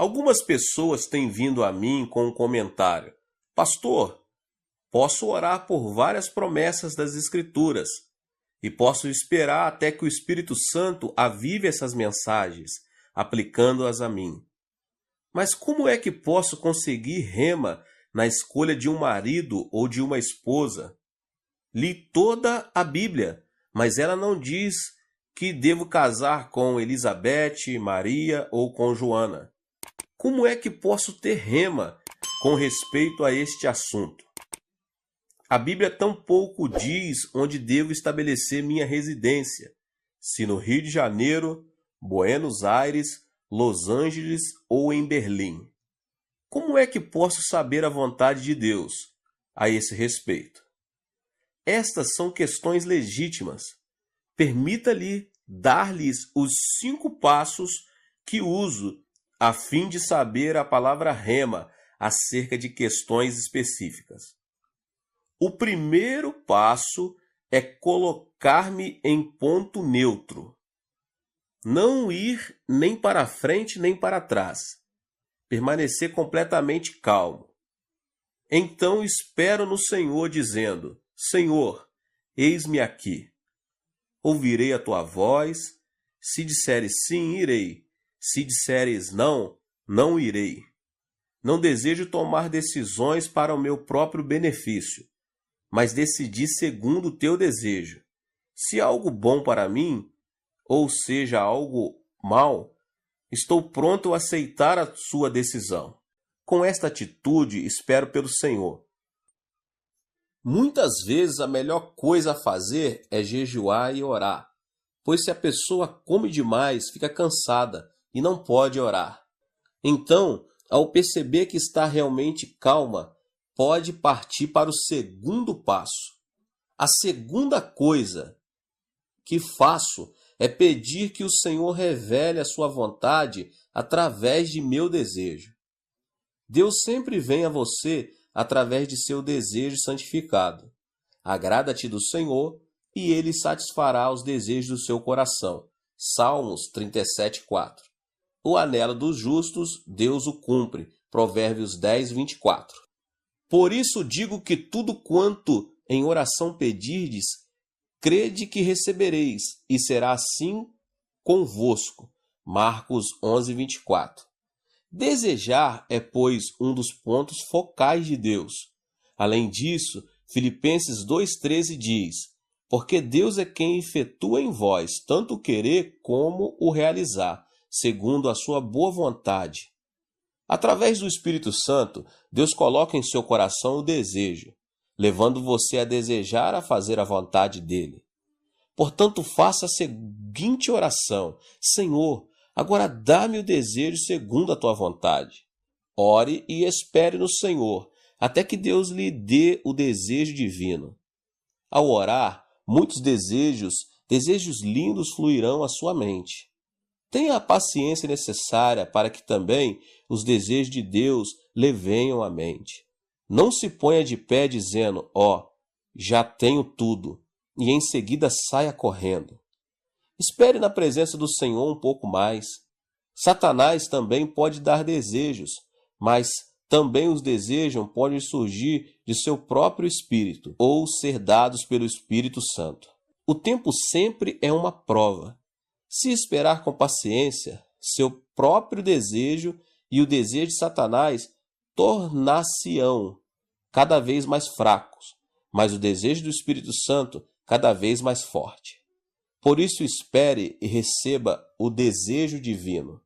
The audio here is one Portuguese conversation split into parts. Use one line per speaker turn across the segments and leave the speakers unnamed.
Algumas pessoas têm vindo a mim com um comentário: Pastor, posso orar por várias promessas das Escrituras e posso esperar até que o Espírito Santo avive essas mensagens, aplicando-as a mim. Mas como é que posso conseguir rema na escolha de um marido ou de uma esposa? Li toda a Bíblia, mas ela não diz que devo casar com Elizabeth, Maria ou com Joana. Como é que posso ter rema com respeito a este assunto? A Bíblia tampouco diz onde devo estabelecer minha residência, se no Rio de Janeiro, Buenos Aires, Los Angeles ou em Berlim. Como é que posso saber a vontade de Deus a esse respeito? Estas são questões legítimas. Permita-lhe dar-lhes os 5 passos que uso a fim de saber a palavra rema acerca de questões específicas. O primeiro passo é colocar-me em ponto neutro. Não ir nem para frente nem para trás. Permanecer completamente calmo. Então espero no Senhor dizendo: Senhor, eis-me aqui. Ouvirei a tua voz. Se disseres sim, irei. Se disseres não, não irei. Não desejo tomar decisões para o meu próprio benefício, mas decidi segundo o teu desejo. Se algo bom para mim, ou seja, algo mal, estou pronto a aceitar a sua decisão. Com esta atitude, espero pelo Senhor. Muitas vezes a melhor coisa a fazer é jejuar e orar, pois se a pessoa come demais, fica cansada e não pode orar. Então, ao perceber que está realmente calma, pode partir para o segundo passo. A segunda coisa que faço é pedir que o Senhor revele a sua vontade através de meu desejo. Deus sempre vem a você através de seu desejo santificado. Agrada-te do Senhor e Ele satisfará os desejos do seu coração. Salmos 37:4. O anelo dos justos, Deus o cumpre. Provérbios 10:24. Por isso digo que tudo quanto em oração pedirdes, crede que recebereis, e será assim convosco. Marcos 11:24. Desejar é, pois, um dos pontos focais de Deus. Além disso, Filipenses 2:13 diz: Porque Deus é quem efetua em vós tanto o querer como o realizar, segundo a sua boa vontade. Através do Espírito Santo, Deus coloca em seu coração o desejo, levando você a desejar a fazer a vontade dele. Portanto, faça a seguinte oração: Senhor, agora dá-me o desejo segundo a tua vontade. Ore e espere no Senhor, até que Deus lhe dê o desejo divino. Ao orar, muitos desejos lindos fluirão à sua mente. Tenha a paciência necessária para que também os desejos de Deus lhe venham à mente. Não se ponha de pé dizendo: já tenho tudo, e em seguida saia correndo. Espere na presença do Senhor um pouco mais. Satanás também pode dar desejos, mas também os desejos podem surgir de seu próprio espírito ou ser dados pelo Espírito Santo. O tempo sempre é uma prova. Se esperar com paciência, seu próprio desejo e o desejo de Satanás tornar-se-ão cada vez mais fracos, mas o desejo do Espírito Santo cada vez mais forte. Por isso espere e receba o desejo divino.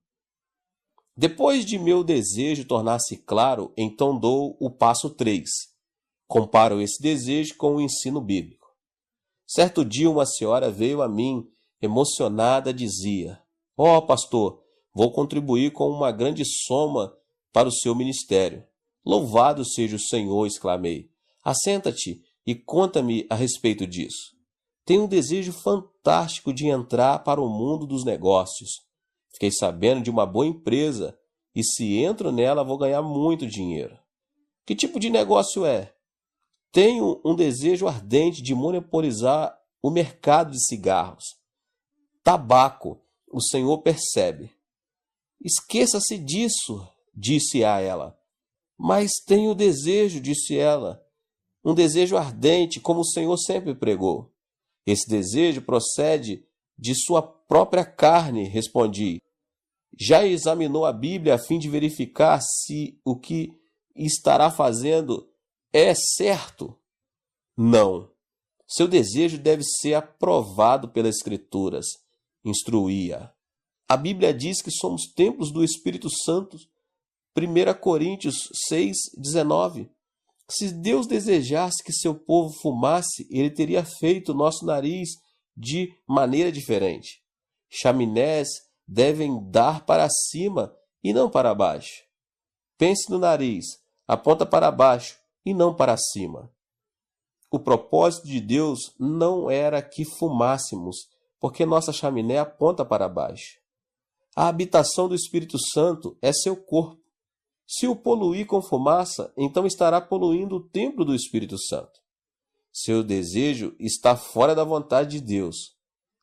Depois de meu desejo tornar-se claro, então dou o passo 3. Comparo esse desejo com o ensino bíblico. Certo dia uma senhora veio a mim, emocionada, dizia: pastor, vou contribuir com uma grande soma para o seu ministério. Louvado seja o Senhor, exclamei. Assenta-te e conta-me a respeito disso. Tenho um desejo fantástico de entrar para o mundo dos negócios. Fiquei sabendo de uma boa empresa e se entro nela vou ganhar muito dinheiro. Que tipo de negócio é? Tenho um desejo ardente de monopolizar o mercado de cigarros. Tabaco, o Senhor percebe. Esqueça-se disso, disse a ela. Mas tenho desejo, disse ela, um desejo ardente, como o Senhor sempre pregou. Esse desejo procede de sua própria carne, respondi. Já examinou a Bíblia a fim de verificar se o que estará fazendo é certo? Não. Seu desejo deve ser aprovado pelas Escrituras, instruía. A Bíblia diz que somos templos do Espírito Santo. 1 Coríntios 6:19. Se Deus desejasse que seu povo fumasse, ele teria feito nosso nariz de maneira diferente. Chaminés devem dar para cima e não para baixo. Pense no nariz, aponta para baixo e não para cima. O propósito de Deus não era que fumássemos, porque nossa chaminé aponta para baixo. A habitação do Espírito Santo é seu corpo. Se o poluir com fumaça, então estará poluindo o templo do Espírito Santo. Seu desejo está fora da vontade de Deus.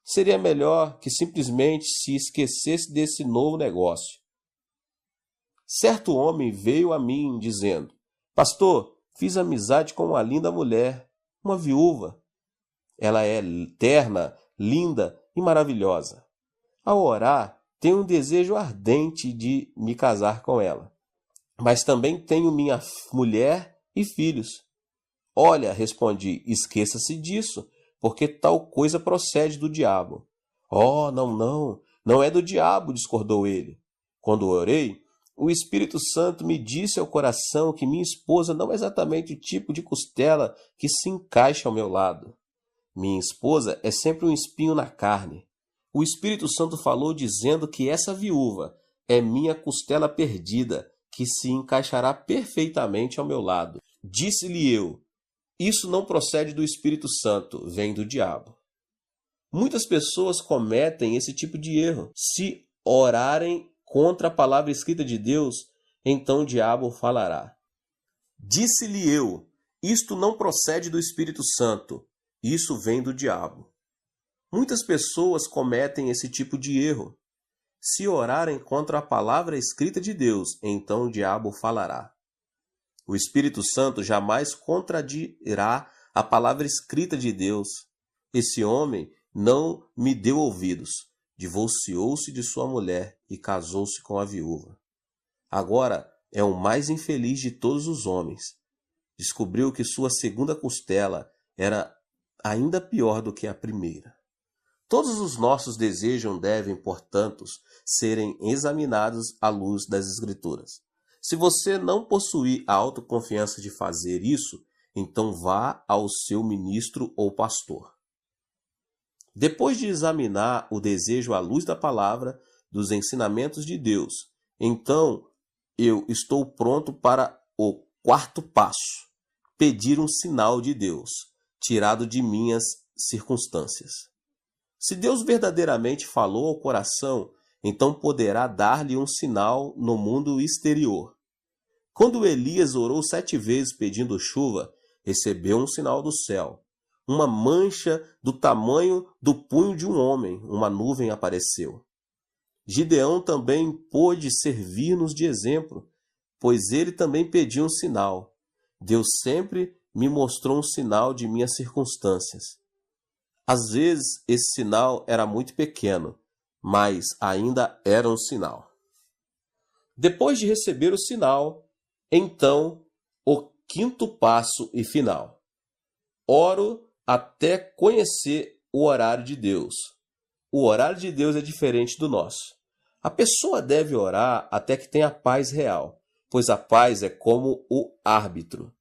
Seria melhor que simplesmente se esquecesse desse novo negócio. Certo homem veio a mim dizendo: Pastor, fiz amizade com uma linda mulher, uma viúva. Ela é terna, linda e maravilhosa. Ao orar, tenho um desejo ardente de me casar com ela. Mas também tenho minha mulher e filhos. Olha, respondi, esqueça-se disso, porque tal coisa procede do diabo. Oh, não é do diabo, discordou ele. Quando orei, o Espírito Santo me disse ao coração que minha esposa não é exatamente o tipo de costela que se encaixa ao meu lado. Minha esposa é sempre um espinho na carne. O Espírito Santo falou dizendo que essa viúva é minha costela perdida, que se encaixará perfeitamente ao meu lado. Disse-lhe eu, isso não procede do Espírito Santo, vem do diabo. Muitas pessoas cometem esse tipo de erro. Se orarem contra a palavra escrita de Deus, então o diabo falará. Disse-lhe eu, isto não procede do Espírito Santo, isso vem do diabo. Muitas pessoas cometem esse tipo de erro. Se orarem contra a palavra escrita de Deus, então o diabo falará. O Espírito Santo jamais contradirá a palavra escrita de Deus. Esse homem não me deu ouvidos, divorciou-se de sua mulher e casou-se com a viúva. Agora é o mais infeliz de todos os homens. Descobriu que sua segunda costela era ainda pior do que a primeira. Todos os nossos desejos devem, portanto, serem examinados à luz das Escrituras. Se você não possuir a autoconfiança de fazer isso, então vá ao seu ministro ou pastor. Depois de examinar o desejo à luz da palavra, dos ensinamentos de Deus, então eu estou pronto para o quarto passo: pedir um sinal de Deus, tirado de minhas circunstâncias. Se Deus verdadeiramente falou ao coração, então poderá dar-lhe um sinal no mundo exterior. Quando Elias orou 7 vezes pedindo chuva, recebeu um sinal do céu. Uma mancha do tamanho do punho de um homem, uma nuvem apareceu. Gideão também pôde servir-nos de exemplo, pois ele também pediu um sinal. Deus sempre me mostrou um sinal de minhas circunstâncias. Às vezes, esse sinal era muito pequeno, mas ainda era um sinal. Depois de receber o sinal, então, o quinto passo e final. Oro até conhecer o horário de Deus. O horário de Deus é diferente do nosso. A pessoa deve orar até que tenha paz real, pois a paz é como o árbitro.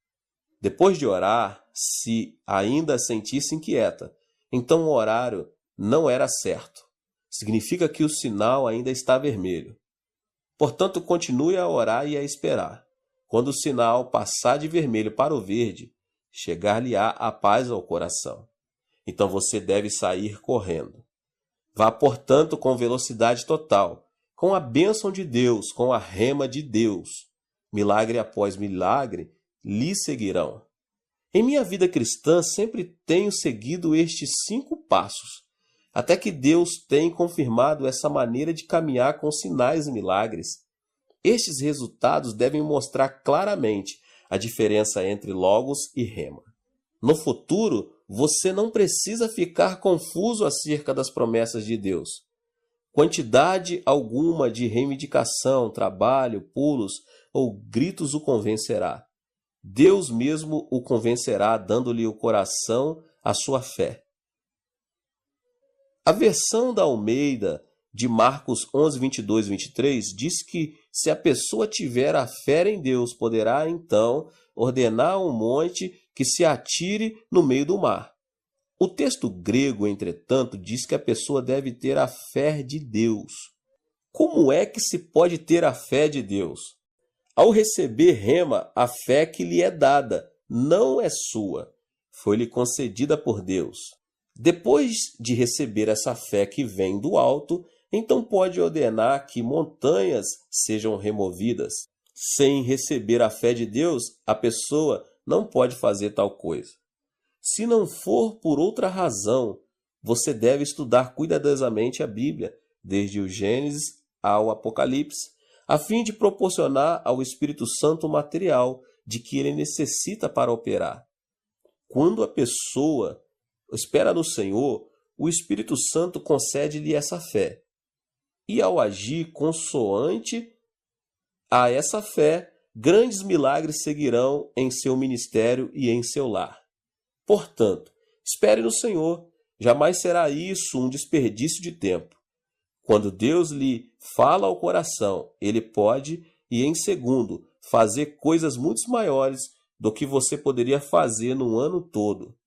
Depois de orar, se ainda sentir-se inquieta, então o horário não era certo. Significa que o sinal ainda está vermelho. Portanto, continue a orar e a esperar. Quando o sinal passar de vermelho para o verde, chegar-lhe-á a paz ao coração. Então você deve sair correndo. Vá, portanto, com velocidade total, com a bênção de Deus, com a rema de Deus. Milagre após milagre lhe seguirão. Em minha vida cristã, sempre tenho seguido estes 5 passos. até que Deus tem confirmado essa maneira de caminhar com sinais e milagres. Estes resultados devem mostrar claramente a diferença entre Logos e Rema. No futuro, você não precisa ficar confuso acerca das promessas de Deus. Quantidade alguma de reivindicação, trabalho, pulos ou gritos o convencerá. Deus mesmo o convencerá, dando-lhe o coração à sua fé. A versão da Almeida de Marcos 11, 22 e 23 diz que se a pessoa tiver a fé em Deus, poderá então ordenar a um monte que se atire no meio do mar. O texto grego, entretanto, diz que a pessoa deve ter a fé de Deus. Como é que se pode ter a fé de Deus? Ao receber rema, a fé que lhe é dada não é sua, foi-lhe concedida por Deus. Depois de receber essa fé que vem do alto, então pode ordenar que montanhas sejam removidas. Sem receber a fé de Deus, a pessoa não pode fazer tal coisa. Se não for por outra razão, você deve estudar cuidadosamente a Bíblia, desde o Gênesis ao Apocalipse, a fim de proporcionar ao Espírito Santo o material de que ele necessita para operar. Quando a pessoa espera no Senhor, o Espírito Santo concede-lhe essa fé. E ao agir consoante a essa fé, grandes milagres seguirão em seu ministério e em seu lar. Portanto, espere no Senhor, jamais será isso um desperdício de tempo. Quando Deus lhe fala ao coração, ele pode, e em segundo, fazer coisas muito maiores do que você poderia fazer no ano todo.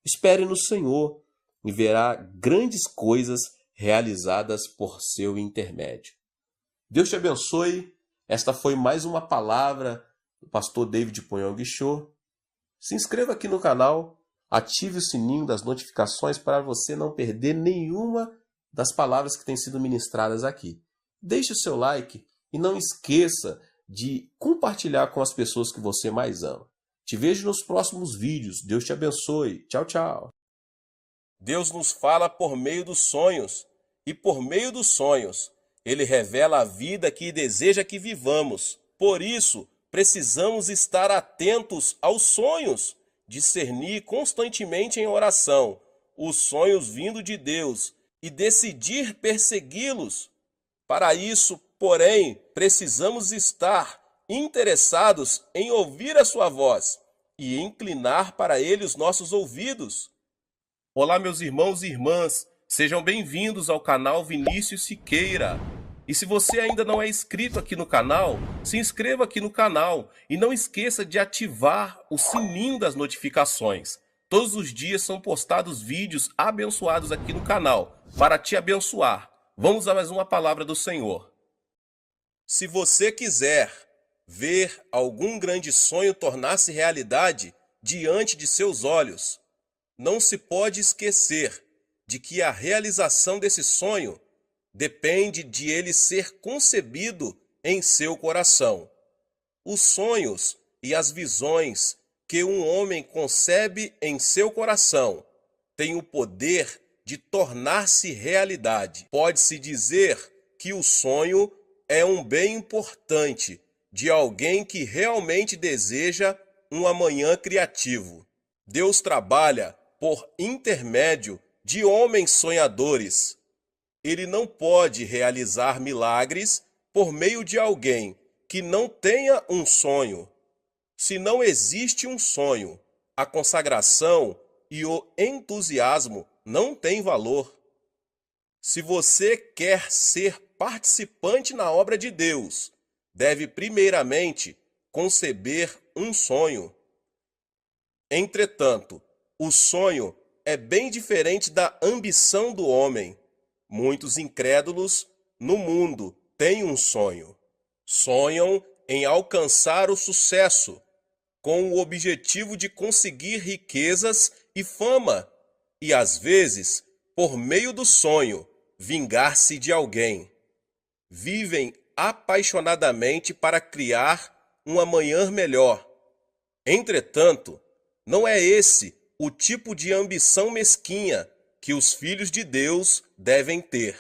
Espere no Senhor e verá grandes coisas realizadas por seu intermédio. Deus te abençoe. Esta foi mais uma palavra do pastor David Poyong Cho. Se inscreva aqui no canal, ative o sininho das notificações para você não perder nenhuma das palavras que têm sido ministradas aqui. Deixe o seu like e não esqueça de compartilhar com as pessoas que você mais ama. Te vejo nos próximos vídeos. Deus te abençoe. Tchau, tchau.
Deus nos fala por meio dos sonhos, e por meio dos sonhos, Ele revela a vida que deseja que vivamos. Por isso, precisamos estar atentos aos sonhos, discernir constantemente em oração os sonhos vindo de Deus e decidir persegui-los. Para isso, porém, precisamos estar interessados em ouvir a sua voz e inclinar para ele os nossos ouvidos. Olá, meus irmãos e irmãs, sejam bem-vindos ao canal Vinícius Siqueira. E se você ainda não é inscrito aqui no canal, se inscreva aqui no canal e não esqueça de ativar o sininho das notificações. Todos os dias são postados vídeos abençoados aqui no canal para te abençoar. Vamos a mais uma palavra do Senhor. Se você quiser ver algum grande sonho tornar-se realidade diante de seus olhos, não se pode esquecer de que a realização desse sonho depende de ele ser concebido em seu coração. Os sonhos e as visões que um homem concebe em seu coração têm o poder de tornar-se realidade. Pode-se dizer que o sonho é um bem importante de alguém que realmente deseja um amanhã criativo. Deus trabalha por intermédio de homens sonhadores. Ele não pode realizar milagres por meio de alguém que não tenha um sonho. Se não existe um sonho, a consagração e o entusiasmo não têm valor. Se você quer ser participante na obra de Deus, deve primeiramente conceber um sonho. Entretanto, o sonho é bem diferente da ambição do homem. Muitos incrédulos no mundo têm um sonho. Sonham em alcançar o sucesso, com o objetivo de conseguir riquezas e fama, e às vezes, por meio do sonho, vingar-se de alguém. Vivem apaixonadamente para criar um amanhã melhor. Entretanto, não é esse o tipo de ambição mesquinha que os filhos de Deus devem ter.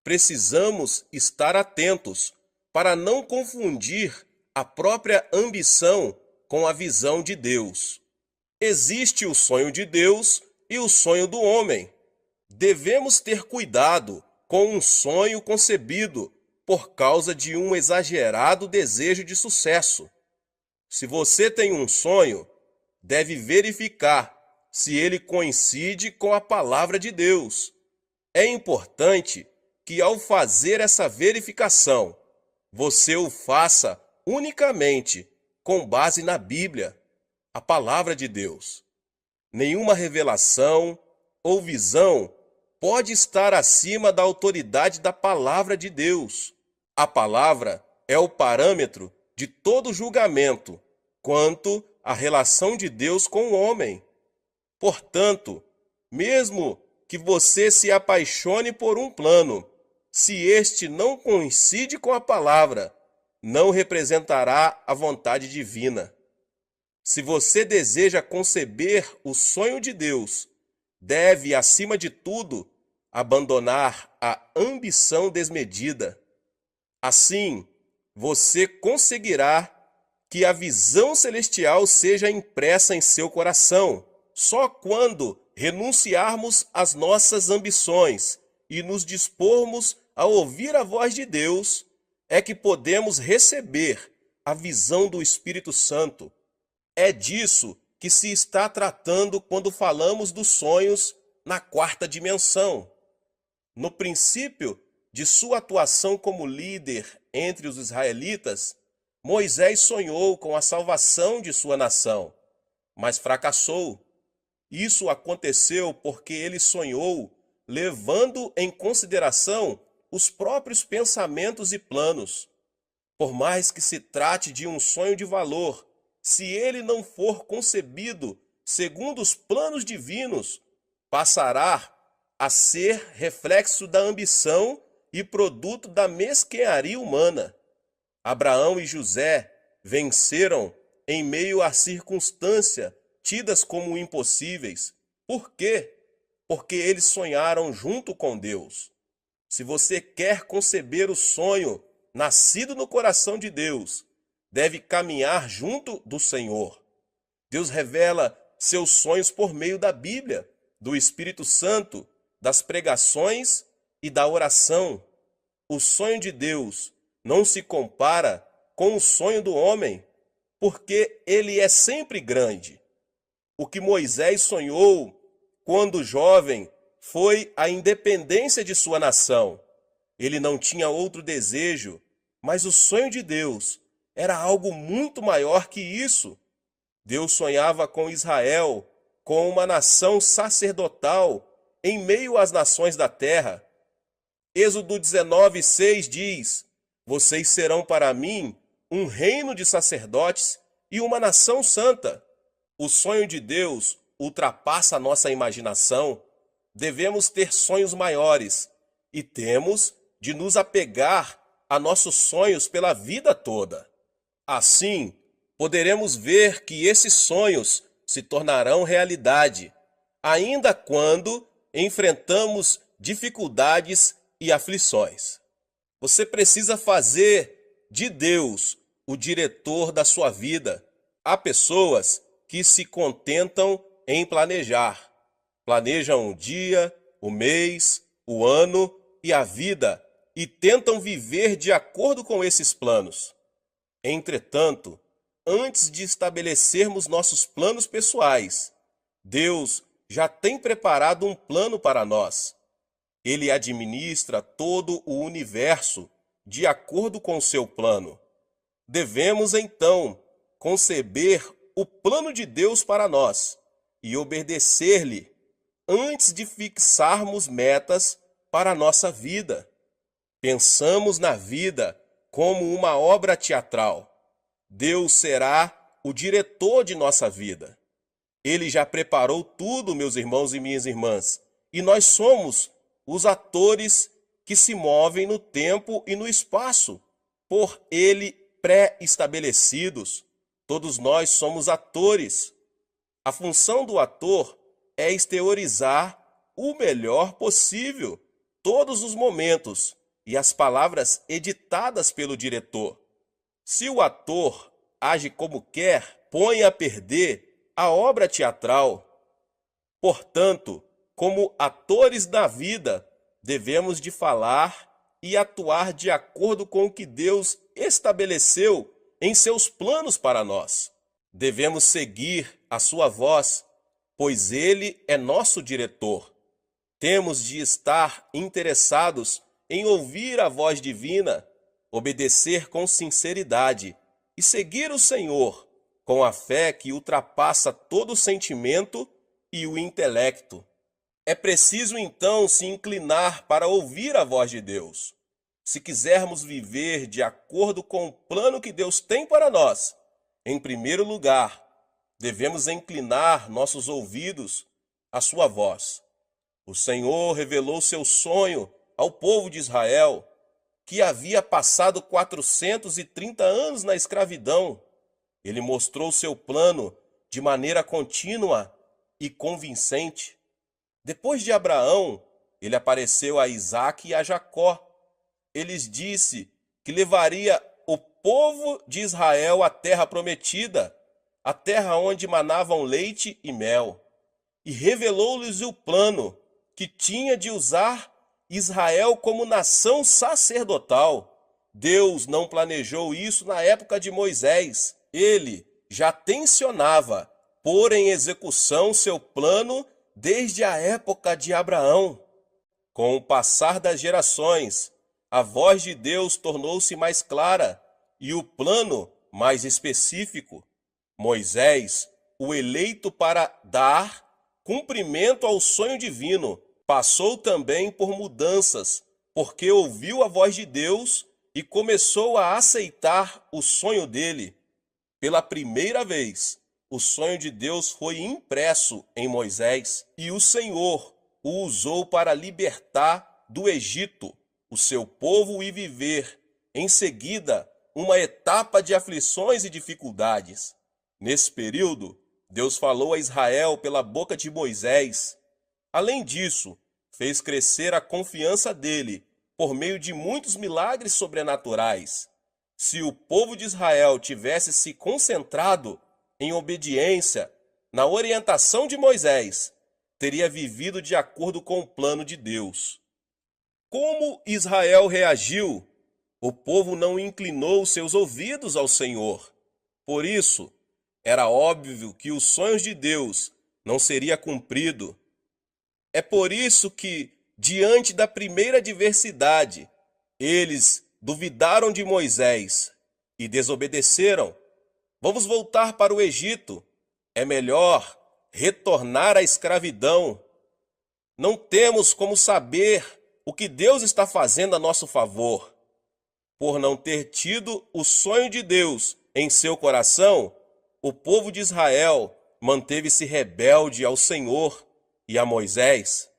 Precisamos estar atentos para não confundir a própria ambição com a visão de Deus. Existe o sonho de Deus e o sonho do homem. Devemos ter cuidado com um sonho concebido por causa de um exagerado desejo de sucesso. Se você tem um sonho, deve verificar se ele coincide com a palavra de Deus. É importante que, ao fazer essa verificação, você o faça unicamente com base na Bíblia, a palavra de Deus. Nenhuma revelação ou visão pode estar acima da autoridade da palavra de Deus. A palavra é o parâmetro de todo julgamento quanto à relação de Deus com o homem. Portanto, mesmo que você se apaixone por um plano, se este não coincide com a palavra, não representará a vontade divina. Se você deseja conceber o sonho de Deus, deve, acima de tudo, abandonar a ambição desmedida. Assim, você conseguirá que a visão celestial seja impressa em seu coração. Só quando renunciarmos às nossas ambições e nos dispormos a ouvir a voz de Deus, é que podemos receber a visão do Espírito Santo. É disso que se está tratando quando falamos dos sonhos na quarta dimensão. No princípio de sua atuação como líder entre os israelitas, Moisés sonhou com a salvação de sua nação, mas fracassou. Isso aconteceu porque ele sonhou levando em consideração os próprios pensamentos e planos. Por mais que se trate de um sonho de valor, se ele não for concebido segundo os planos divinos, passará a ser reflexo da ambição e produto da mesquinharia humana. Abraão e José venceram em meio a circunstâncias tidas como impossíveis. Por quê? Porque eles sonharam junto com Deus. Se você quer conceber o sonho nascido no coração de Deus, deve caminhar junto do Senhor. Deus revela seus sonhos por meio da Bíblia, do Espírito Santo, das pregações e da oração. O sonho de Deus não se compara com o sonho do homem, porque ele é sempre grande. O que Moisés sonhou quando jovem foi a independência de sua nação. Ele não tinha outro desejo, mas o sonho de Deus era algo muito maior que isso. Deus sonhava com Israel, com uma nação sacerdotal em meio às nações da terra. Êxodo 19:6 diz: vocês serão para mim um reino de sacerdotes e uma nação santa. O sonho de Deus ultrapassa a nossa imaginação. Devemos ter sonhos maiores e temos de nos apegar a nossos sonhos pela vida toda. Assim, poderemos ver que esses sonhos se tornarão realidade, ainda quando enfrentamos dificuldades e aflições. Você precisa fazer de Deus o diretor da sua vida. Há pessoas que se contentam em planejar. Planejam o dia, o mês, o ano e a vida e tentam viver de acordo com esses planos. Entretanto, antes de estabelecermos nossos planos pessoais, Deus já tem preparado um plano para nós. Ele administra todo o universo de acordo com o seu plano. Devemos, então, conceber o plano de Deus para nós e obedecer-lhe antes de fixarmos metas para a nossa vida. Pensamos na vida como uma obra teatral. Deus será o diretor de nossa vida. Ele já preparou tudo, meus irmãos e minhas irmãs, e nós somos os atores que se movem no tempo e no espaço, por ele pré-estabelecidos. Todos nós somos atores. A função do ator é exteriorizar o melhor possível todos os momentos e as palavras editadas pelo diretor. Se o ator age como quer, põe a perder a obra teatral. Portanto, como atores da vida, devemos de falar e atuar de acordo com o que Deus estabeleceu em seus planos para nós. Devemos seguir a sua voz, pois Ele é nosso diretor. Temos de estar interessados em ouvir a voz divina, obedecer com sinceridade e seguir o Senhor com a fé que ultrapassa todo o sentimento e o intelecto. É preciso então se inclinar para ouvir a voz de Deus. Se quisermos viver de acordo com o plano que Deus tem para nós, em primeiro lugar, devemos inclinar nossos ouvidos à sua voz. O Senhor revelou seu sonho ao povo de Israel, que havia passado 430 anos na escravidão. Ele mostrou seu plano de maneira contínua e convincente. Depois de Abraão, ele apareceu a Isaque e a Jacó. Ele lhes disse que levaria o povo de Israel à terra prometida, a terra onde manavam leite e mel. E revelou-lhes o plano que tinha de usar Israel como nação sacerdotal. Deus não planejou isso na época de Moisés. Ele já tensionava pôr em execução seu plano desde a época de Abraão. Com o passar das gerações, a voz de Deus tornou-se mais clara e o plano mais específico. Moisés, o eleito para dar cumprimento ao sonho divino, passou também por mudanças, porque ouviu a voz de Deus e começou a aceitar o sonho dele. Pela primeira vez, o sonho de Deus foi impresso em Moisés e o Senhor o usou para libertar do Egito o seu povo e viver, em seguida, uma etapa de aflições e dificuldades. Nesse período, Deus falou a Israel pela boca de Moisés. Além disso, fez crescer a confiança dele por meio de muitos milagres sobrenaturais. Se o povo de Israel tivesse se concentrado em obediência na orientação de Moisés, teria vivido de acordo com o plano de Deus. Como Israel reagiu? O povo não inclinou seus ouvidos ao Senhor. Por isso, era óbvio que os sonhos de Deus não seria cumprido. É por isso que, diante da primeira adversidade, eles duvidaram de Moisés e desobedeceram. Vamos voltar para o Egito. É melhor retornar à escravidão. Não temos como saber o que Deus está fazendo a nosso favor. Por não ter tido o sonho de Deus em seu coração, o povo de Israel manteve-se rebelde ao Senhor e a Moisés.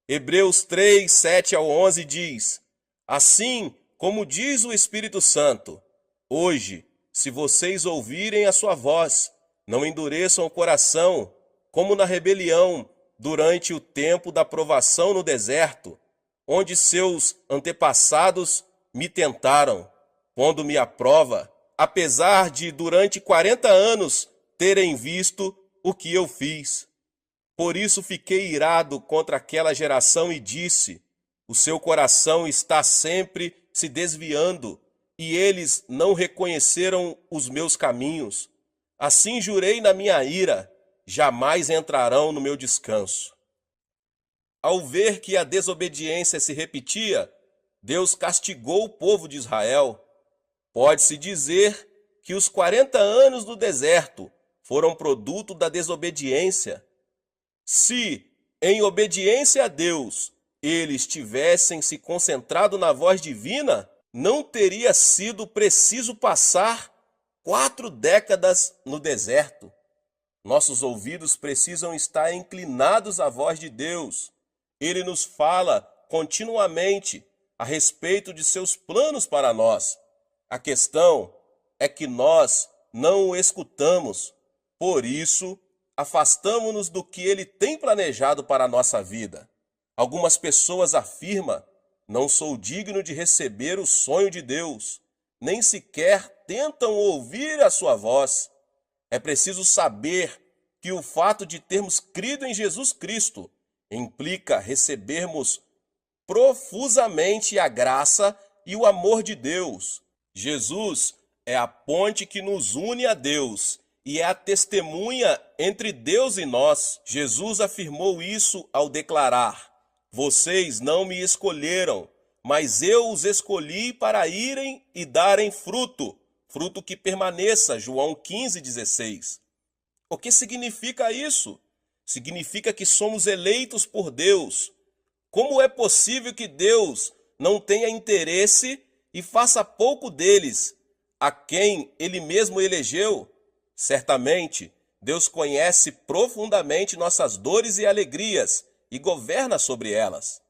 Hebreus 3, 7 ao 11 diz: Assim como diz o Espírito Santo, hoje, se vocês ouvirem a sua voz, não endureçam o coração, como na rebelião, durante o tempo da provação no deserto, onde seus antepassados me tentaram, pondo-me à prova, apesar de durante 40 anos terem visto o que eu fiz. Por isso fiquei irado contra aquela geração e disse: o seu coração está sempre se desviando, e eles não reconheceram os meus caminhos. Assim jurei na minha ira, jamais entrarão no meu descanso. Ao ver que a desobediência se repetia, Deus castigou o povo de Israel. Pode-se dizer que os 40 anos do deserto foram produto da desobediência. Se, em obediência a Deus, eles tivessem se concentrado na voz divina, não teria sido preciso passar 4 décadas no deserto. Nossos ouvidos precisam estar inclinados à voz de Deus. Ele nos fala continuamente a respeito de seus planos para nós. A questão é que nós não o escutamos. Por isso, afastamo-nos do que ele tem planejado para a nossa vida. Algumas pessoas afirmam: não sou digno de receber o sonho de Deus, nem sequer tentam ouvir a sua voz. É preciso saber que o fato de termos crido em Jesus Cristo implica recebermos profusamente a graça e o amor de Deus. Jesus é a ponte que nos une a Deus e é a testemunha entre Deus e nós. Jesus afirmou isso ao declarar: vocês não me escolheram, mas eu os escolhi para irem e darem fruto, fruto que permaneça. João 15,16. O que significa isso? Significa que somos eleitos por Deus. Como é possível que Deus não tenha interesse e faça pouco deles, a quem Ele mesmo elegeu? Certamente, Deus conhece profundamente nossas dores e alegrias e governa sobre elas.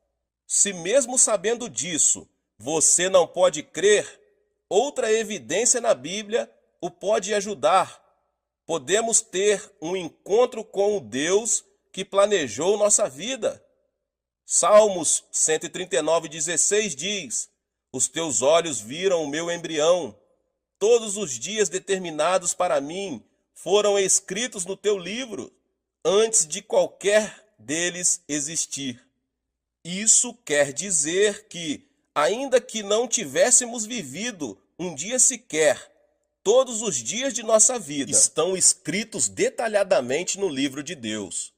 Se mesmo sabendo disso, você não pode crer, outra evidência na Bíblia o pode ajudar. Podemos ter um encontro com o Deus que planejou nossa vida. Salmos 139,16 diz: os teus olhos viram o meu embrião. Todos os dias determinados para mim foram escritos no teu livro, antes de qualquer deles existir. Isso quer dizer que, ainda que não tivéssemos vivido um dia sequer, todos os dias de nossa vida estão escritos detalhadamente no livro de Deus.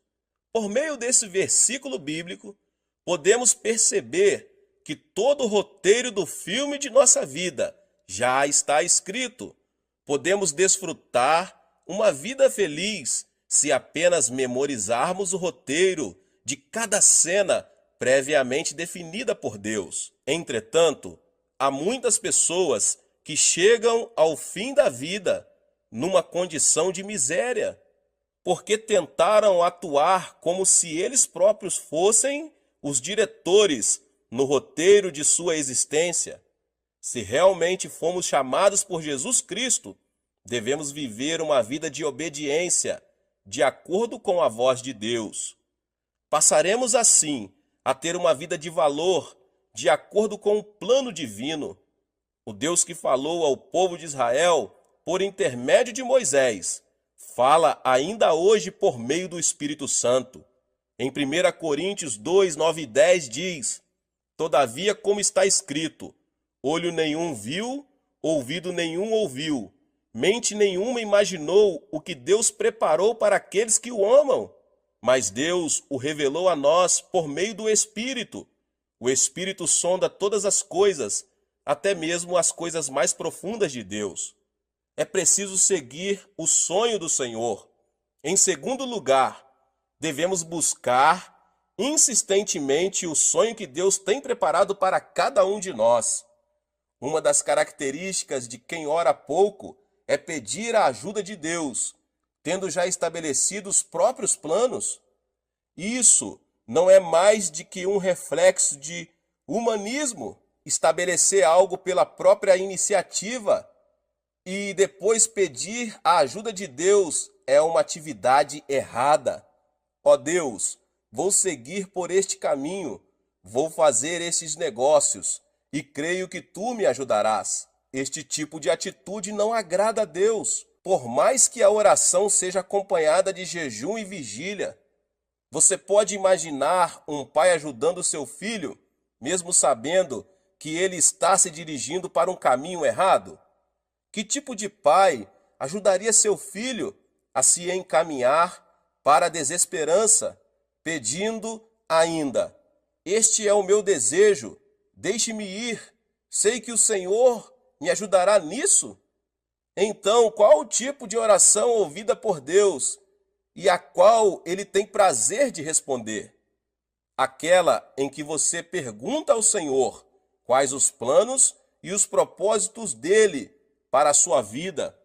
Por meio desse versículo bíblico, podemos perceber que todo o roteiro do filme de nossa vida já está escrito. Podemos desfrutar uma vida feliz se apenas memorizarmos o roteiro de cada cena previamente definida por Deus. Entretanto, há muitas pessoas que chegam ao fim da vida numa condição de miséria, porque tentaram atuar como se eles próprios fossem os diretores no roteiro de sua existência. Se realmente fomos chamados por Jesus Cristo, devemos viver uma vida de obediência, de acordo com a voz de Deus. Passaremos assim a ter uma vida de valor, de acordo com o plano divino. O Deus que falou ao povo de Israel por intermédio de Moisés, fala ainda hoje por meio do Espírito Santo. Em 1 Coríntios 2, 9 e 10 diz: todavia, como está escrito, olho nenhum viu, ouvido nenhum ouviu, mente nenhuma imaginou o que Deus preparou para aqueles que o amam. Mas Deus o revelou a nós por meio do Espírito. O Espírito sonda todas as coisas, até mesmo as coisas mais profundas de Deus. É preciso seguir o sonho do Senhor. Em segundo lugar, devemos buscar insistentemente o sonho que Deus tem preparado para cada um de nós. Uma das características de quem ora pouco é pedir a ajuda de Deus, tendo já estabelecido os próprios planos. Isso não é mais de que um reflexo de humanismo, estabelecer algo pela própria iniciativa e depois pedir a ajuda de Deus é uma atividade errada. Ó Deus, vou seguir por este caminho, vou fazer esses negócios e creio que tu me ajudarás. Este tipo de atitude não agrada a Deus, por mais que a oração seja acompanhada de jejum e vigília. Você pode imaginar um pai ajudando seu filho, mesmo sabendo que ele está se dirigindo para um caminho errado? Que tipo de pai ajudaria seu filho a se encaminhar para a desesperança, pedindo ainda: este é o meu desejo, deixe-me ir, sei que o Senhor me ajudará nisso? Então, qual o tipo de oração ouvida por Deus e a qual Ele tem prazer de responder? Aquela em que você pergunta ao Senhor quais os planos e os propósitos dele para a sua vida.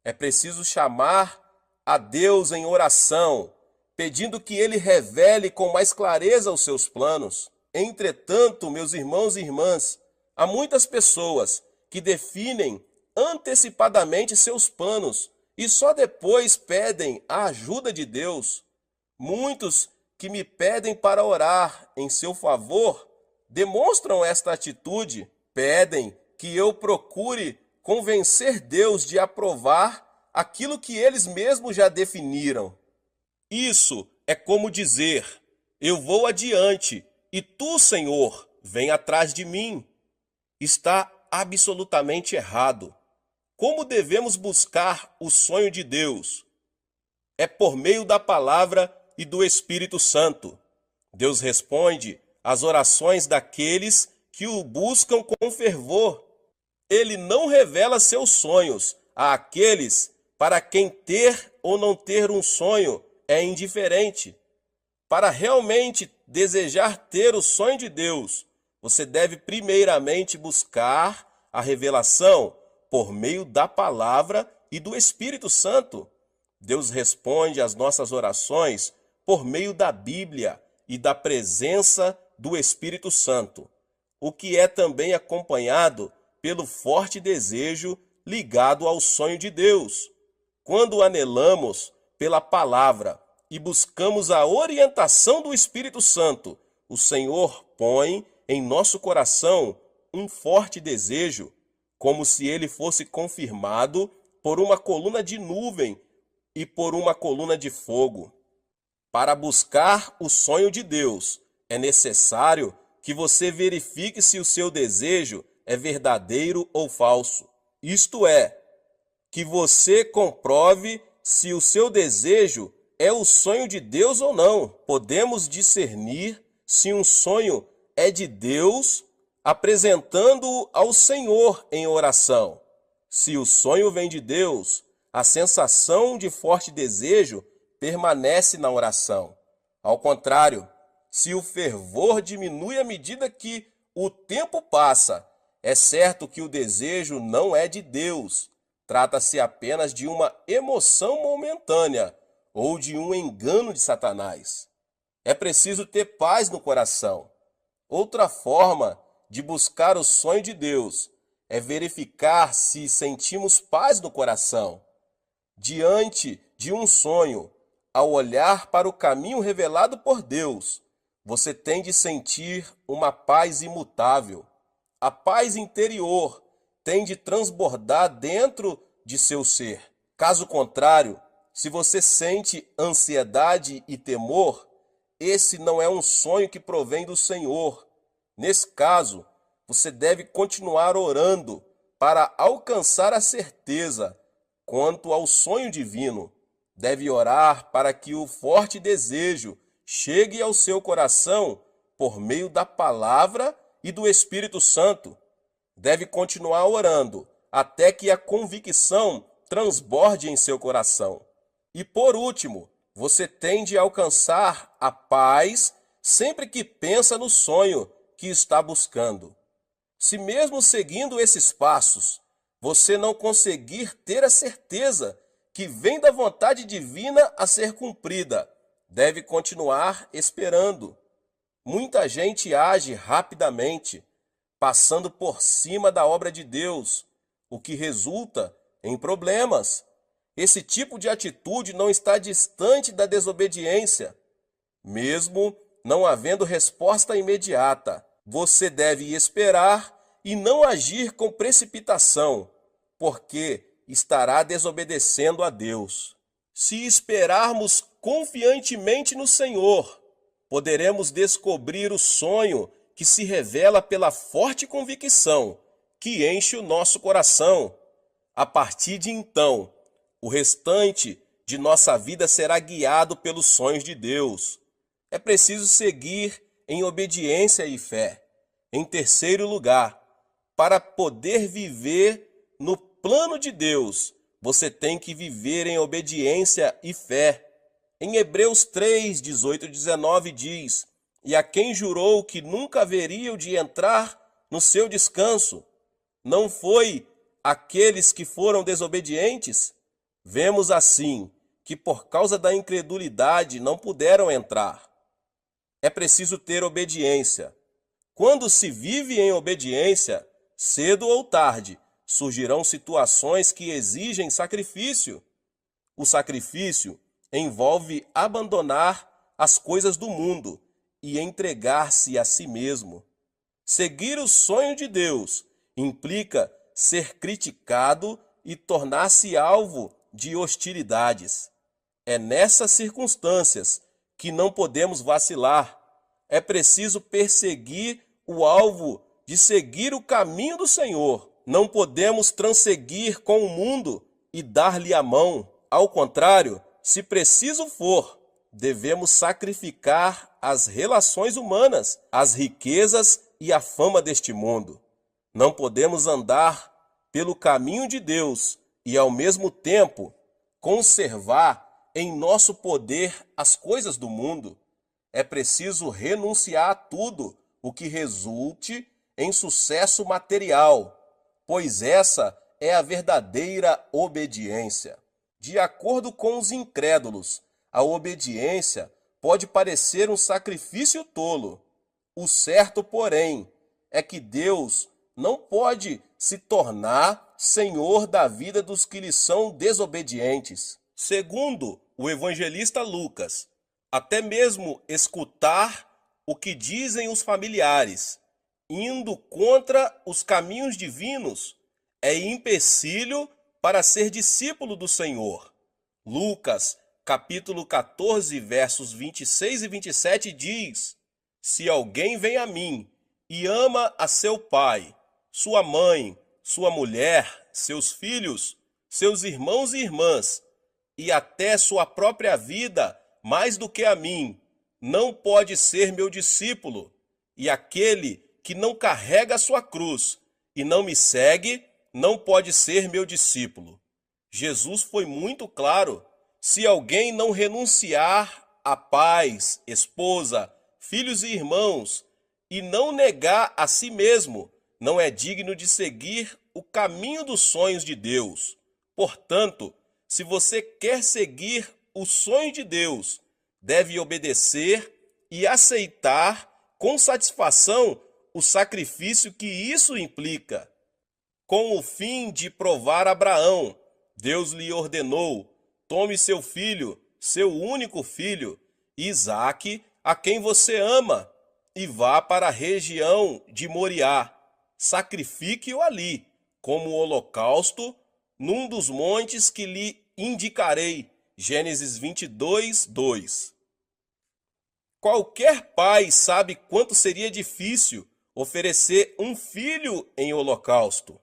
É preciso chamar a Deus em oração, pedindo que Ele revele com mais clareza os seus planos. Entretanto, meus irmãos e irmãs, há muitas pessoas que definem antecipadamente seus planos e só depois pedem a ajuda de Deus. Muitos que me pedem para orar em seu favor demonstram esta atitude, pedem que eu procure convencer Deus de aprovar aquilo que eles mesmos já definiram. Isso é como dizer: eu vou adiante e tu, Senhor, vem atrás de mim. Está absolutamente errado. Como devemos buscar o sonho de Deus? É por meio da palavra e do Espírito Santo. Deus responde às orações daqueles que o buscam com fervor. Ele não revela seus sonhos àqueles para quem ter ou não ter um sonho é indiferente. Para realmente desejar ter o sonho de Deus, você deve primeiramente buscar a revelação por meio da palavra e do Espírito Santo. Deus responde às nossas orações por meio da Bíblia e da presença do Espírito Santo, o que é também acompanhado pelo forte desejo ligado ao sonho de Deus. Quando anelamos pela palavra e buscamos a orientação do Espírito Santo, o Senhor põe em nosso coração um forte desejo, como se ele fosse confirmado por uma coluna de nuvem e por uma coluna de fogo. Para buscar o sonho de Deus, é necessário que você verifique se o seu desejo é verdadeiro ou falso. Isto é, que você comprove se o seu desejo é o sonho de Deus ou não. Podemos discernir se um sonho é de Deus apresentando-o ao Senhor em oração. Se o sonho vem de Deus, a sensação de forte desejo permanece na oração. Ao contrário, se o fervor diminui à medida que o tempo passa, é certo que o desejo não é de Deus. Trata-se apenas de uma emoção momentânea ou de um engano de Satanás. É preciso ter paz no coração. Outra forma de buscar o sonho de Deus é verificar se sentimos paz no coração. Diante de um sonho, ao olhar para o caminho revelado por Deus, você tem de sentir uma paz imutável. A paz interior tem de transbordar dentro de seu ser. Caso contrário, se você sente ansiedade e temor, esse não é um sonho que provém do Senhor. Nesse caso, você deve continuar orando para alcançar a certeza quanto ao sonho divino. Deve orar para que o forte desejo chegue ao seu coração por meio da palavra e do Espírito Santo. Deve continuar orando até que a convicção transborde em seu coração. E por último, você tem de alcançar a paz sempre que pensa no sonho que está buscando. Se mesmo seguindo esses passos, você não conseguir ter a certeza que vem da vontade divina a ser cumprida, deve continuar esperando. Muita gente age rapidamente, passando por cima da obra de Deus, o que resulta em problemas. Esse tipo de atitude não está distante da desobediência. Mesmo não havendo resposta imediata, você deve esperar e não agir com precipitação, porque estará desobedecendo a Deus. Se esperarmos confiantemente no Senhor, poderemos descobrir o sonho que se revela pela forte convicção que enche o nosso coração. A partir de então, o restante de nossa vida será guiado pelos sonhos de Deus. É preciso seguir em obediência e fé. Em terceiro lugar, para poder viver no plano de Deus, você tem que viver em obediência e fé. Em Hebreus 3, 18 e 19 diz: e a quem jurou que nunca haveriam de entrar no seu descanso, não foi aqueles que foram desobedientes? Vemos assim que por causa da incredulidade não puderam entrar. É preciso ter obediência. Quando se vive em obediência, cedo ou tarde, surgirão situações que exigem sacrifício. O sacrifício envolve abandonar as coisas do mundo e entregar-se a si mesmo. Seguir o sonho de Deus implica ser criticado e tornar-se alvo de hostilidades. É nessas circunstâncias que não podemos vacilar. É preciso perseguir o alvo de seguir o caminho do Senhor. Não podemos transseguir com o mundo e dar-lhe a mão. Ao contrário, se preciso for, devemos sacrificar as relações humanas, as riquezas e a fama deste mundo. Não podemos andar pelo caminho de Deus e, ao mesmo tempo, conservar em nosso poder as coisas do mundo. É preciso renunciar a tudo o que resulte em sucesso material, pois essa é a verdadeira obediência. De acordo com os incrédulos, a obediência pode parecer um sacrifício tolo. O certo, porém, é que Deus não pode se tornar senhor da vida dos que lhe são desobedientes. Segundo o evangelista Lucas, até mesmo escutar o que dizem os familiares, indo contra os caminhos divinos, é empecilho para ser discípulo do Senhor. Lucas, capítulo 14, versos 26 e 27 diz: Se alguém vem a mim e ama a seu pai, sua mãe, sua mulher, seus filhos, seus irmãos e irmãs, e até sua própria vida, mais do que a mim, não pode ser meu discípulo. E aquele que não carrega a sua cruz e não me segue, não pode ser meu discípulo. Jesus foi muito claro: se alguém não renunciar a pais, esposa, filhos e irmãos, e não negar a si mesmo, não é digno de seguir o caminho dos sonhos de Deus. Portanto, se você quer seguir o sonho de Deus, deve obedecer e aceitar com satisfação o sacrifício que isso implica. Com o fim de provar a Abraão, Deus lhe ordenou: tome seu filho, seu único filho, Isaque, a quem você ama, e vá para a região de Moriá. Sacrifique-o ali, como holocausto, num dos montes que lhe indicarei. Gênesis 22, 2. Qualquer pai sabe quanto seria difícil oferecer um filho em holocausto.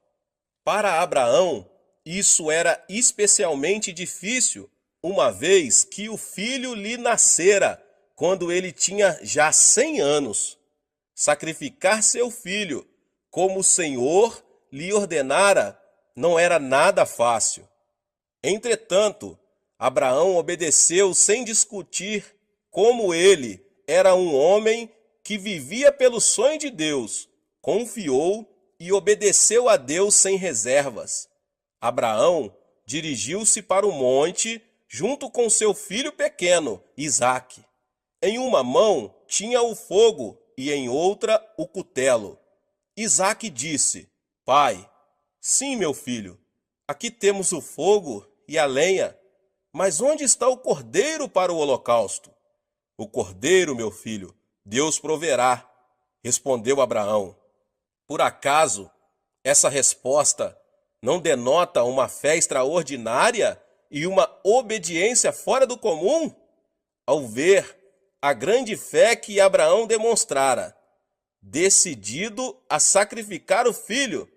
Para Abraão, isso era especialmente difícil, uma vez que o filho lhe nascera quando ele tinha já 100 anos. Sacrificar seu filho, como o Senhor lhe ordenara, não era nada fácil. Entretanto, Abraão obedeceu sem discutir. Como ele era um homem que vivia pelo sonho de Deus, confiou e obedeceu a Deus sem reservas. Abraão dirigiu-se para o monte junto com seu filho pequeno, Isaque. Em uma mão tinha o fogo e em outra o cutelo. Isaque disse: Pai, sim, meu filho, aqui temos o fogo e a lenha, mas onde está o cordeiro para o holocausto? O cordeiro, meu filho, Deus proverá, respondeu Abraão. Por acaso, essa resposta não denota uma fé extraordinária e uma obediência fora do comum? Ao ver a grande fé que Abraão demonstrara, decidido a sacrificar o filho,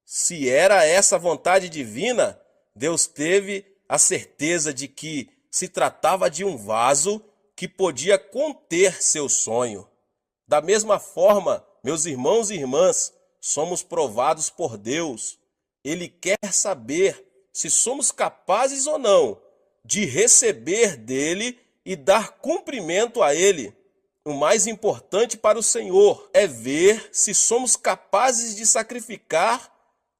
se era essa vontade divina, Deus teve a certeza de que se tratava de um vaso que podia conter seu sonho. Da mesma forma, meus irmãos e irmãs, somos provados por Deus. Ele quer saber se somos capazes ou não de receber dele e dar cumprimento a ele. O mais importante para o Senhor é ver se somos capazes de sacrificar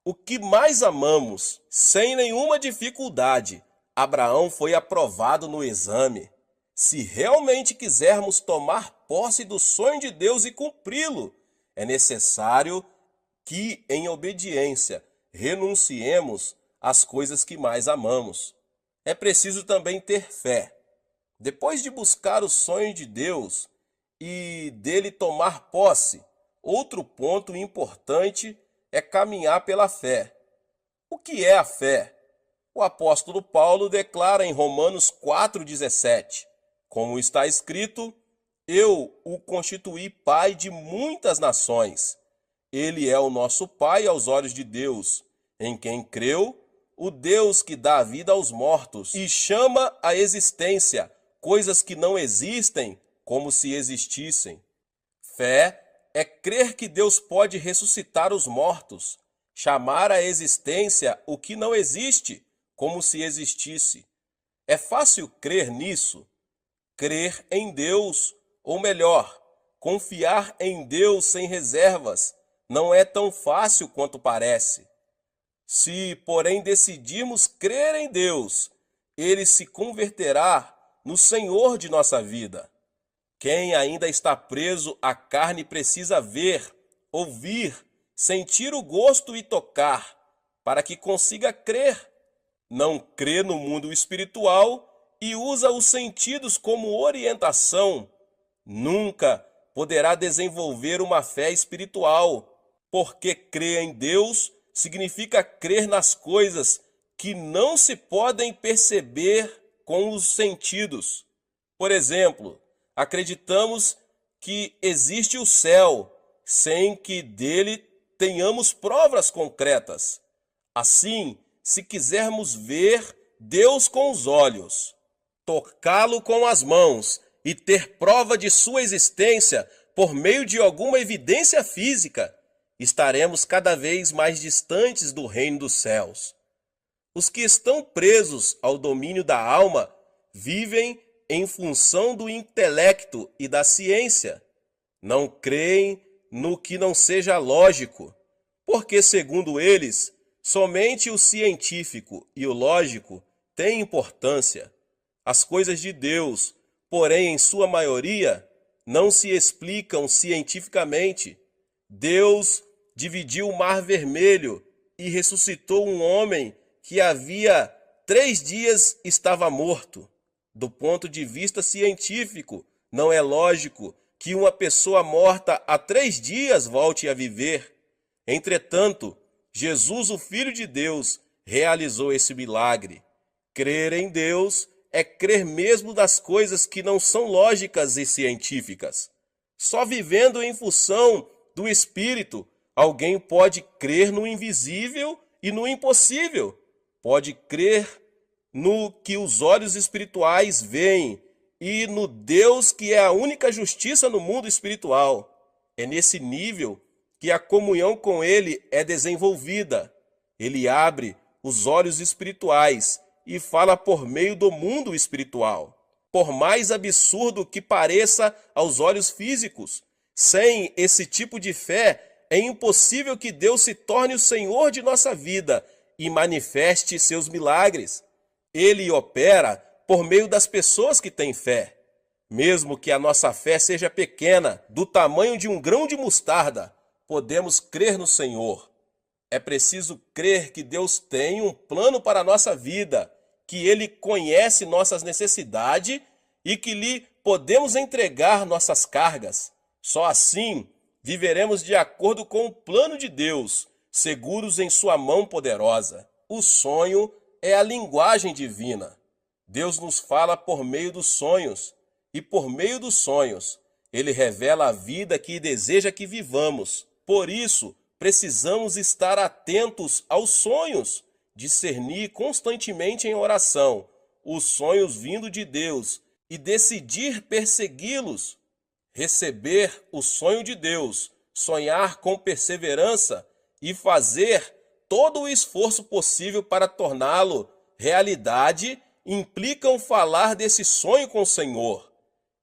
o que mais amamos. Sem nenhuma dificuldade, Abraão foi aprovado no exame. Se realmente quisermos tomar posse do sonho de Deus e cumpri-lo, é necessário que, em obediência, renunciemos às coisas que mais amamos. É preciso também ter fé. Depois de buscar o sonho de Deus e dele tomar posse, outro ponto importante é caminhar pela fé. O que é a fé? O apóstolo Paulo declara em Romanos 4,17, como está escrito: Eu o constituí pai de muitas nações. Ele é o nosso pai aos olhos de Deus, em quem creu, o Deus que dá vida aos mortos e chama à existência coisas que não existem como se existissem. Fé é crer que Deus pode ressuscitar os mortos, chamar à existência o que não existe como se existisse. É fácil crer nisso? Crer em Deus, ou melhor, confiar em Deus sem reservas, não é tão fácil quanto parece. Se, porém, decidirmos crer em Deus, Ele se converterá no Senhor de nossa vida. Quem ainda está preso à carne precisa ver, ouvir, sentir o gosto e tocar, para que consiga crer. Não crê no mundo espiritual e usa os sentidos como orientação, nunca poderá desenvolver uma fé espiritual, porque crer em Deus significa crer nas coisas que não se podem perceber com os sentidos. Por exemplo, acreditamos que existe o céu, sem que dele tenhamos provas concretas. Assim, se quisermos ver Deus com os olhos, tocá-lo com as mãos e ter prova de sua existência por meio de alguma evidência física, estaremos cada vez mais distantes do reino dos céus. Os que estão presos ao domínio da alma vivem em função do intelecto e da ciência. Não creem no que não seja lógico, porque, segundo eles, somente o científico e o lógico têm importância. As coisas de Deus, porém, em sua maioria, não se explicam cientificamente. Deus dividiu o Mar Vermelho e ressuscitou um homem que havia 3 dias estava morto. Do ponto de vista científico, não é lógico que uma pessoa morta há 3 dias volte a viver. Entretanto, Jesus, o Filho de Deus, realizou esse milagre. Crer em Deus é crer mesmo das coisas que não são lógicas e científicas. Só vivendo em função do Espírito, alguém pode crer no invisível e no impossível. Pode crer no que os olhos espirituais veem e no Deus que é a única justiça no mundo espiritual. É nesse nível que a comunhão com Ele é desenvolvida. Ele abre os olhos espirituais e fala por meio do mundo espiritual. Por mais absurdo que pareça aos olhos físicos, sem esse tipo de fé, é impossível que Deus se torne o Senhor de nossa vida e manifeste seus milagres. Ele opera por meio das pessoas que têm fé. Mesmo que a nossa fé seja pequena, do tamanho de um grão de mostarda, podemos crer no Senhor. É preciso crer que Deus tem um plano para a nossa vida, que Ele conhece nossas necessidades e que lhe podemos entregar nossas cargas. Só assim viveremos de acordo com o plano de Deus, seguros em sua mão poderosa. O sonho é a linguagem divina. Deus nos fala por meio dos sonhos, e por meio dos sonhos, Ele revela a vida que deseja que vivamos. Por isso, precisamos estar atentos aos sonhos, discernir constantemente em oração os sonhos vindo de Deus e decidir persegui-los. Receber o sonho de Deus, sonhar com perseverança e fazer todo o esforço possível para torná-lo realidade implicam falar desse sonho com o Senhor.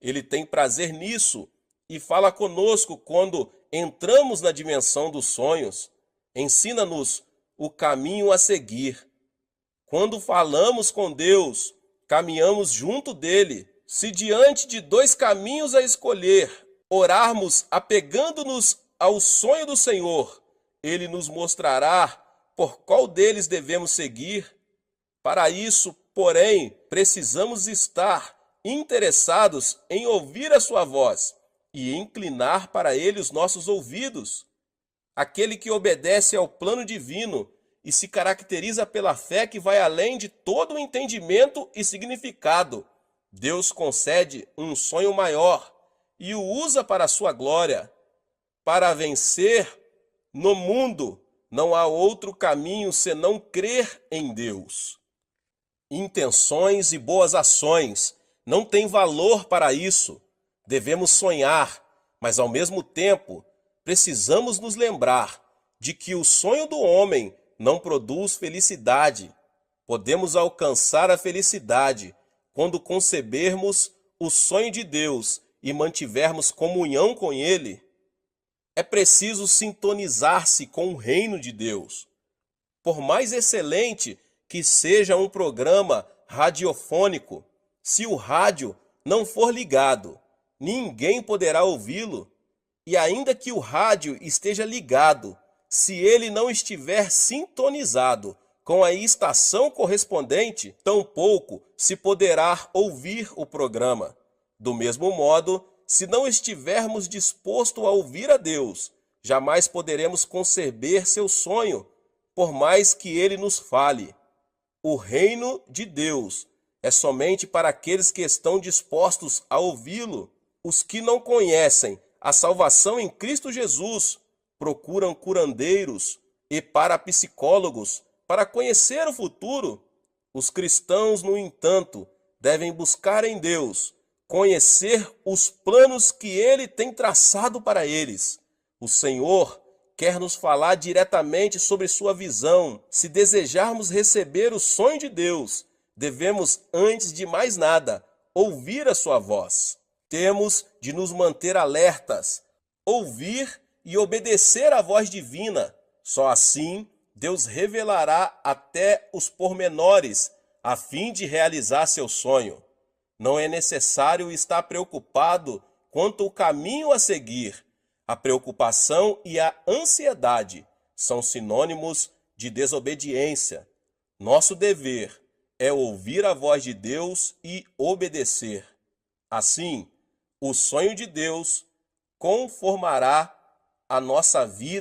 Ele tem prazer nisso e fala conosco quando entramos na dimensão dos sonhos. Ensina-nos o caminho a seguir. Quando falamos com Deus, caminhamos junto dele. Se diante de 2 caminhos a escolher, orarmos apegando-nos ao sonho do Senhor, Ele nos mostrará por qual deles devemos seguir. Para isso, porém, precisamos estar interessados em ouvir a sua voz e inclinar para ele os nossos ouvidos. Aquele que obedece ao plano divino e se caracteriza pela fé que vai além de todo o entendimento e significado. Deus concede um sonho maior e o usa para a sua glória. Para vencer no mundo, não há outro caminho senão crer em Deus. Intenções e boas ações não têm valor para isso. Devemos sonhar, mas ao mesmo tempo precisamos nos lembrar de que o sonho do homem não produz felicidade. Podemos alcançar a felicidade quando concebermos o sonho de Deus e mantivermos comunhão com Ele. É preciso sintonizar-se com o reino de Deus. Por mais excelente que seja um programa radiofônico, se o rádio não for ligado, ninguém poderá ouvi-lo. E ainda que o rádio esteja ligado, se ele não estiver sintonizado com a estação correspondente, tampouco se poderá ouvir o programa. Do mesmo modo, se não estivermos dispostos a ouvir a Deus, jamais poderemos conceber seu sonho, por mais que ele nos fale. O reino de Deus é somente para aqueles que estão dispostos a ouvi-lo. Os que não conhecem a salvação em Cristo Jesus procuram curandeiros e parapsicólogos para conhecer o futuro. Os cristãos, no entanto, devem buscar em Deus conhecer os planos que Ele tem traçado para eles. O Senhor quer nos falar diretamente sobre sua visão. Se desejarmos receber o sonho de Deus, devemos, antes de mais nada, ouvir a sua voz. Temos de nos manter alertas, ouvir e obedecer à voz divina. Só assim Deus revelará até os pormenores a fim de realizar seu sonho. Não é necessário estar preocupado quanto ao caminho a seguir. A preocupação e a ansiedade são sinônimos de desobediência. Nosso dever é ouvir a voz de Deus e obedecer. Assim, o sonho de Deus conformará a nossa vida